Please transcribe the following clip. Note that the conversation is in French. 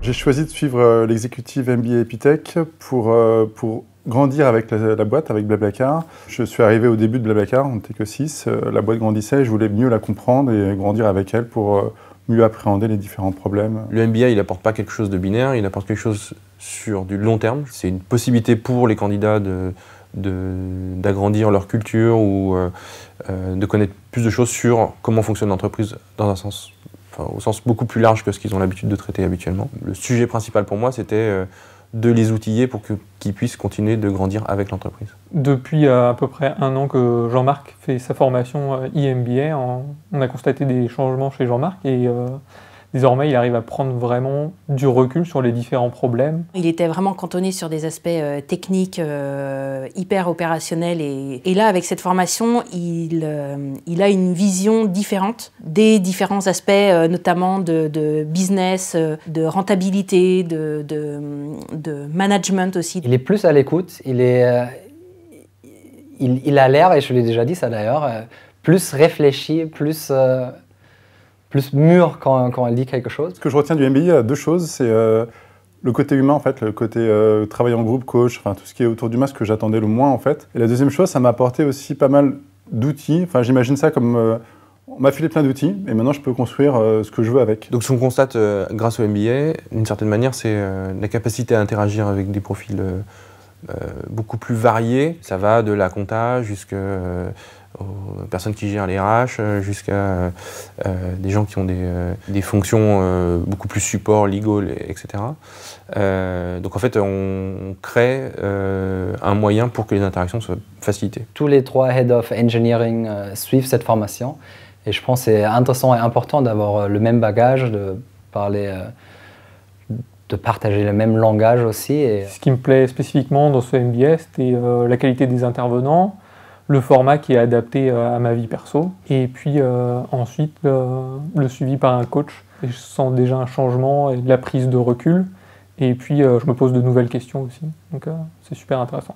J'ai choisi de suivre l'exécutive MBA Epitech pour grandir avec la boîte, avec Blablacar. Je suis arrivé au début de Blablacar, on n'était que 6. La boîte grandissait et je voulais mieux la comprendre et grandir avec elle pour mieux appréhender les différents problèmes. Le MBA, il n'apporte pas quelque chose de binaire, il apporte quelque chose sur du long terme. C'est une possibilité pour les candidats d'agrandir leur culture ou de connaître plus de choses sur comment fonctionne l'entreprise dans un sens, au sens beaucoup plus large que ce qu'ils ont l'habitude de traiter habituellement. Le sujet principal pour moi, c'était de les outiller pour qu'ils puissent continuer de grandir avec l'entreprise. Depuis à peu près 1 an que Jean-Marc fait sa formation e-MBA, on a constaté des changements chez Jean-Marc et désormais il arrive à prendre vraiment du recul sur les différents problèmes. Il était vraiment cantonné sur des aspects techniques hyper opérationnels et là avec cette formation il a une vision différente des différents aspects notamment de business, de rentabilité, de management aussi. Il est plus à l'écoute, il a l'air, et je l'ai déjà dit ça d'ailleurs, plus réfléchi, plus mûr quand elle dit quelque chose. Ce que je retiens du MBA, il y a 2 choses. C'est le côté humain, en fait, le côté travail en groupe, coach, enfin, tout ce qui est autour du masque que j'attendais le moins, en fait. Et la deuxième chose, ça m'a apporté aussi pas mal d'outils. Enfin, j'imagine ça comme... on m'a filé plein d'outils et maintenant je peux construire ce que je veux avec. Donc ce qu'on constate grâce au MBA, d'une certaine manière, c'est la capacité à interagir avec des profils beaucoup plus variés. Ça va de la compta jusqu'aux personnes qui gèrent les RH, jusqu'à des gens qui ont des fonctions beaucoup plus support, legal, etc. Donc en fait, on crée un moyen pour que les interactions soient facilitées. Tous les 3 Head of Engineering suivent cette formation. Et je pense que c'est intéressant et important d'avoir le même bagage, de partager le même langage aussi. Et... Ce qui me plaît spécifiquement dans ce MBA, c'était la qualité des intervenants, le format qui est adapté à ma vie perso, et puis ensuite le suivi par un coach. Et je sens déjà un changement et de la prise de recul, et puis je me pose de nouvelles questions aussi, donc c'est super intéressant.